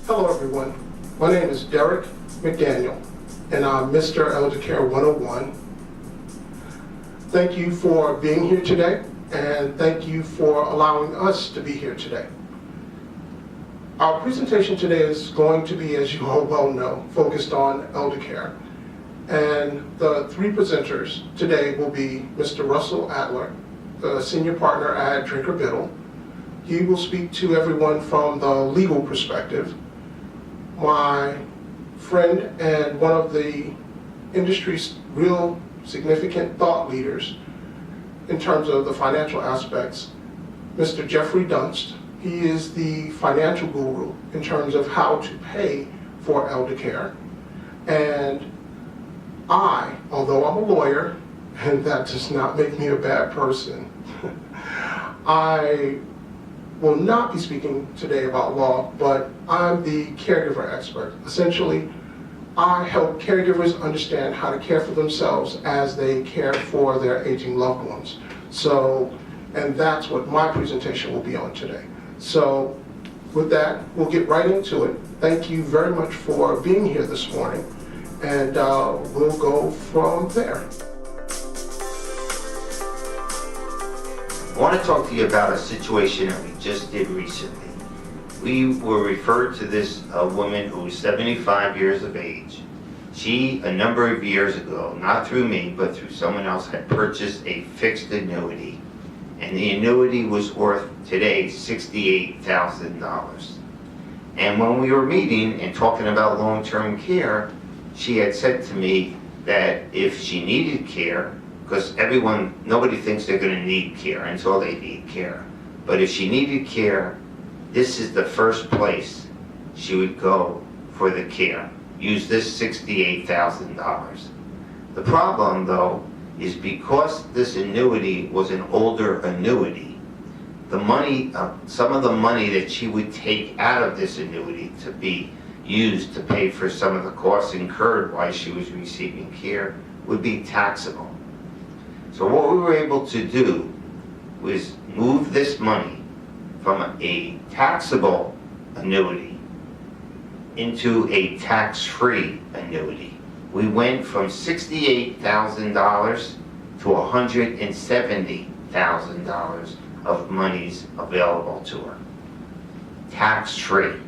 Hello everyone, my name is Derek McDaniel and I'm Mr. Eldercare 101. Thank you for being here today and thank you for allowing us to be here today. Our presentation today is going to be, as you all well know, focused on eldercare. And the three presenters today will be Mr. Russell Adler, the senior partner at Drinker Biddle. He will speak to everyone from the legal perspective. My friend and one of the industry's real significant thought leaders in terms of the financial aspects, Mr. Jeffrey Dunst. He is the financial guru in terms of how to pay for eldercare. And I, although I'm a lawyer, and that does not make me a bad person, I will not be speaking today about law, but I'm the caregiver expert. Essentially, I help caregivers understand how to care for themselves as they care for their aging loved ones. And that's what my presentation will be on today. So with that, we'll get right into it. Thank you very much for being here this morning, and we'll go from there. I want to talk to you about a situation that we just did recently. We were referred to this woman who was 75 years of age. She, a number of years ago, not through me, but through someone else, had purchased a fixed annuity. And the annuity was worth today $68,000. And when we were meeting and talking about long-term care, she had said to me that if she needed care, because nobody thinks they're going to need care until they need care. But if she needed care, this is the first place she would go for the care. Use this $68,000. The problem, though, is because this annuity was an older annuity, the money, some of the money that she would take out of this annuity to be used to pay for some of the costs incurred while she was receiving care would be taxable. So what we were able to do was move this money from a taxable annuity into a tax-free annuity. We went from $68,000 to $170,000 of monies available to her, tax-free.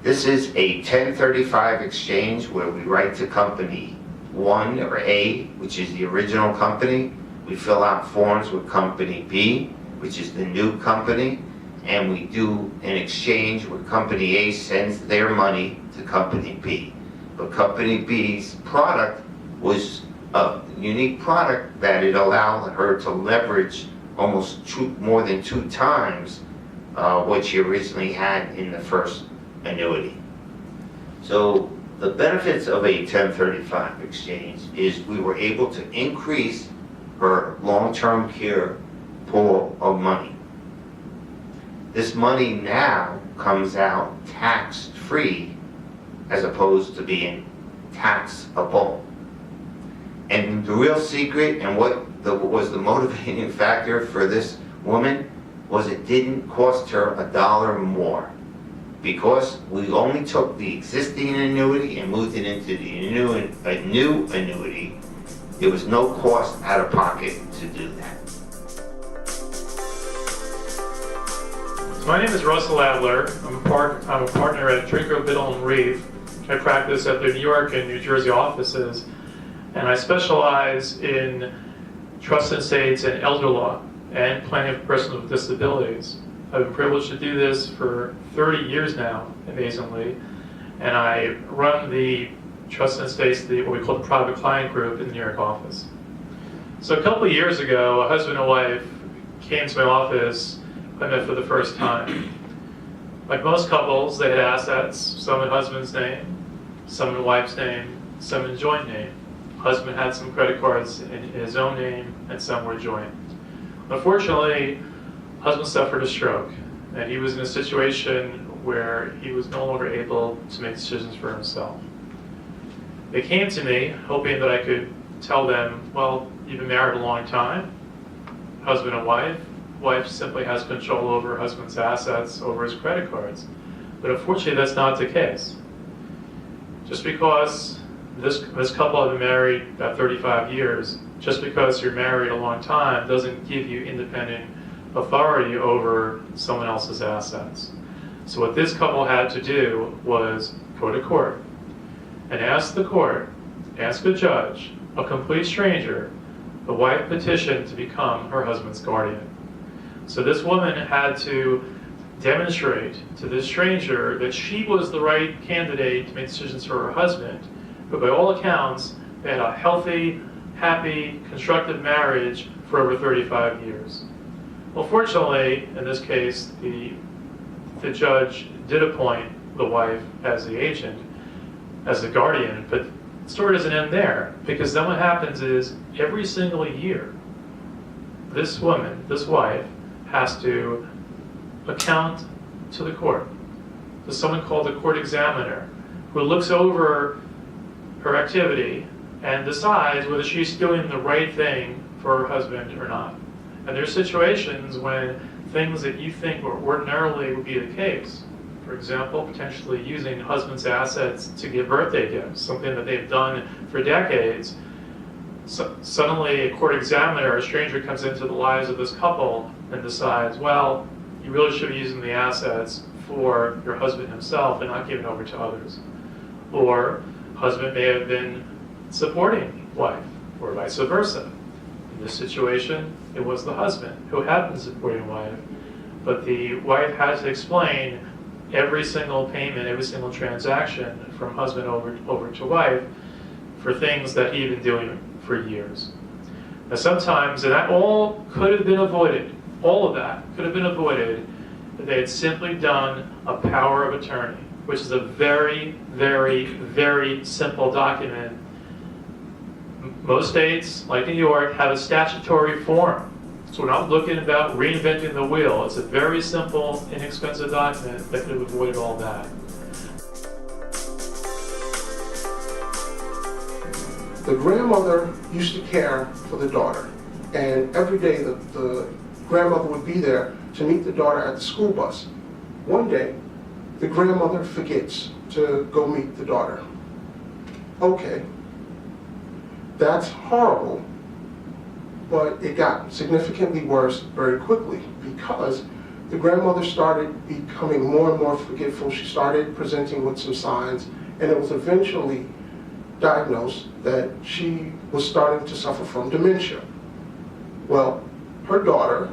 This is a 1035 exchange where we write to company 1 or A, which is the original company. We fill out forms with company B, which is the new company, and we do an exchange where company A sends their money to company B. But company B's product was a unique product that it allowed her to leverage almost more than 2 times what she originally had in the first annuity. So the benefits of a 1035 exchange is we were able to increase her long-term care pool of money. This money now comes out tax-free as opposed to being taxable. And the real secret and what was the motivating factor for this woman was it didn't cost her $1 more. Because we only took the existing annuity and moved it into the new annuity, there was no cost out of pocket to do that. My name is Russell Adler. I'm a partner at Drinker Biddle and Reeve. I practice at the New York and New Jersey offices, and I specialize in trust and estates and elder law and planning of persons with disabilities. I've been privileged to do this for 30 years now, amazingly, and I run the trust and estates, what we call the private client group in the New York office. So a couple of years ago, a husband and wife came to my office. I met for the first time. Like most couples, they had assets, some in husband's name, some in wife's name, some in joint name. Husband had some credit cards in his own name, and some were joint. Unfortunately, husband suffered a stroke, and he was in a situation where he was no longer able to make decisions for himself. They came to me hoping that I could tell them, well, you've been married a long time, husband and wife. Wife simply has control over husband's assets, over his credit cards. But unfortunately, that's not the case. Just because this couple have been married about 35 years, just because you're married a long time doesn't give you independent authority over someone else's assets. So what this couple had to do was go to court and ask the court, ask a judge, a complete stranger, the wife petitioned to become her husband's guardian. So this woman had to demonstrate to this stranger that she was the right candidate to make decisions for her husband, but by all accounts, they had a healthy, happy, constructive marriage for over 35 years. Well, fortunately, in this case, the judge did appoint the wife as the agent, as the guardian, but the story doesn't end there, because then what happens is every single year, this woman, this wife, has to account to the court. There's someone called the court examiner who looks over her activity and decides whether she's doing the right thing for her husband or not. And there's situations when things that you think ordinarily would be the case, for example, potentially using husband's assets to give birthday gifts, something that they've done for decades, so suddenly a court examiner, a stranger, comes into the lives of this couple and decides, well, you really should be using the assets for your husband himself and not giving over to others. Or husband may have been supporting wife, or vice versa. In this situation, it was the husband who had been supporting wife, but the wife had to explain every single payment, every single transaction from husband over to wife for things that he'd been doing for years. Now sometimes, and that all could have been avoided, all of that could have been avoided if they had simply done a power of attorney, which is a very, very, very simple document. Most states, like New York, have a statutory form. So we're not looking about reinventing the wheel. It's a very simple, inexpensive document that could have avoided all that. The grandmother used to care for the daughter, and every day the grandmother would be there to meet the daughter at the school bus. One day, the grandmother forgets to go meet the daughter. Okay, that's horrible, but it got significantly worse very quickly because the grandmother started becoming more and more forgetful. She started presenting with some signs, and it was eventually diagnosed that she was starting to suffer from dementia. Well, her daughter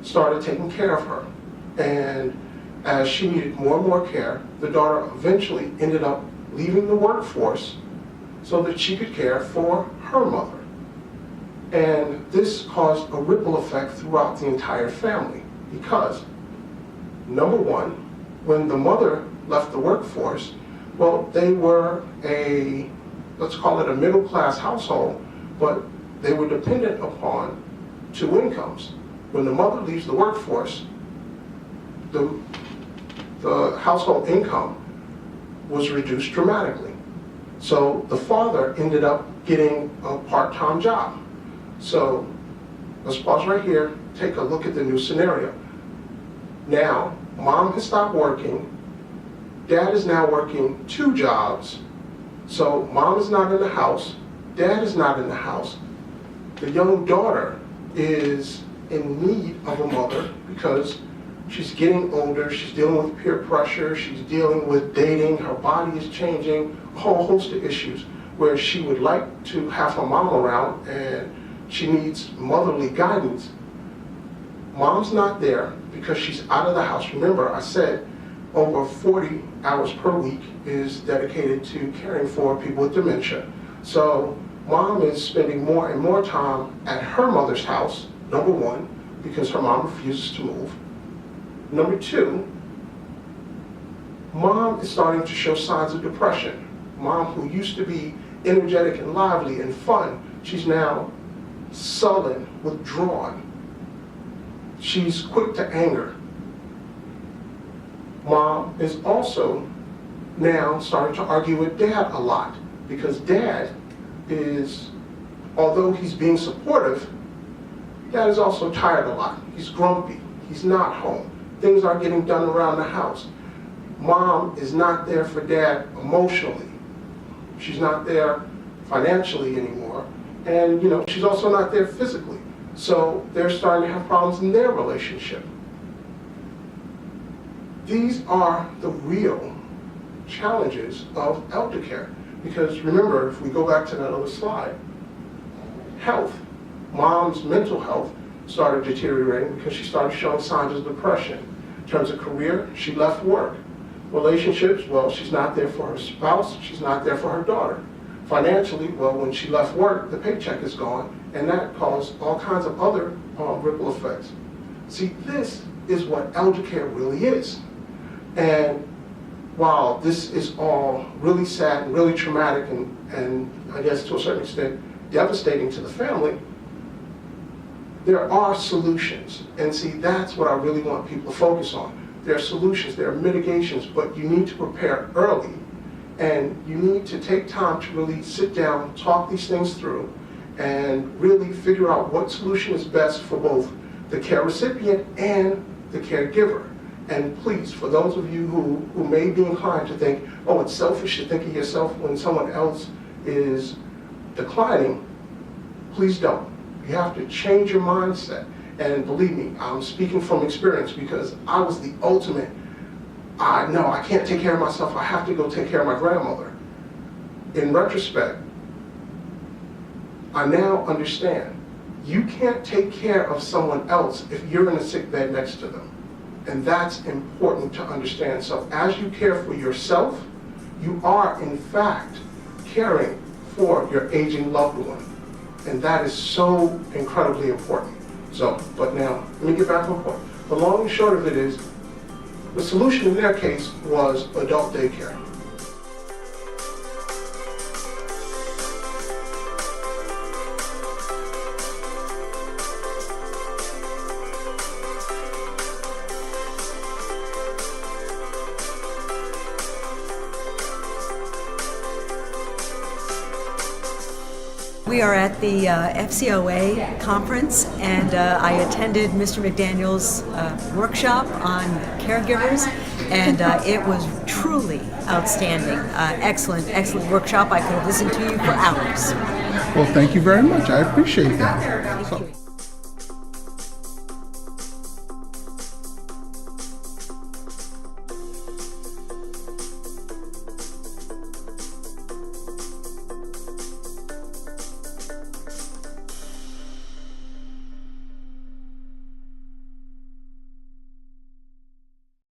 started taking care of her, and as she needed more and more care, the daughter eventually ended up leaving the workforce so that she could care for her mother. And this caused a ripple effect throughout the entire family because, number one, when the mother left the workforce, well, they were let's call it a middle-class household, but they were dependent upon two incomes. When the mother leaves the workforce, the household income was reduced dramatically. So the father ended up getting a part-time job. So let's pause right here, take a look at the new scenario. Now, mom has stopped working, dad is now working 2 jobs, so mom is not in the house, dad is not in the house. The young daughter is in need of a mother because she's getting older, she's dealing with peer pressure, she's dealing with dating, her body is changing, a whole host of issues where she would like to have her mom around and she needs motherly guidance. Mom's not there because she's out of the house. Remember, I said over 40 hours per week is dedicated to caring for people with dementia. So mom is spending more and more time at her mother's house, number one, because her mom refuses to move. Number 2, mom is starting to show signs of depression. Mom, who used to be energetic and lively and fun, she's now sullen, withdrawn. She's quick to anger. Mom is also now starting to argue with dad a lot because dad is, although he's being supportive, dad is also tired a lot. He's grumpy. He's not home. things aren't getting done around the house. Mom is not there for dad emotionally. She's not there financially anymore. And she's also not there physically. So they're starting to have problems in their relationship. These are the real challenges of elder care. Because remember, if we go back to that other slide, health, mom's mental health started deteriorating because she started showing signs of depression. In terms of career, she left work. Relationships, well, she's not there for her spouse, she's not there for her daughter. Financially, well, when she left work, the paycheck is gone, and that caused all kinds of other ripple effects. See, this is what elder care really is. And while this is all really sad and really traumatic and I guess to a certain extent devastating to the family, there are solutions. And see, that's what I really want people to focus on. There are solutions, there are mitigations, but you need to prepare early. And you need to take time to really sit down, talk these things through, and really figure out what solution is best for both the care recipient and the caregiver. And please, for those of you who may be inclined to think, oh, it's selfish to think of yourself when someone else is declining, please don't. You have to change your mindset. And believe me, I'm speaking from experience because I was the ultimate, no, I can't take care of myself, I have to go take care of my grandmother. In retrospect, I now understand you can't take care of someone else if you're in a sick bed next to them. And that's important to understand. So as you care for yourself, you are in fact caring for your aging loved one. And that is so incredibly important. So, but now, let me get back to the point. The long and short of it is, the solution in their case was adult daycare. We are at the FCOA conference, and I attended Mr. McDaniel's workshop on caregivers, and it was truly outstanding. Excellent workshop. I could have listened to you for hours. Well, thank you very much. I appreciate that. Thank you.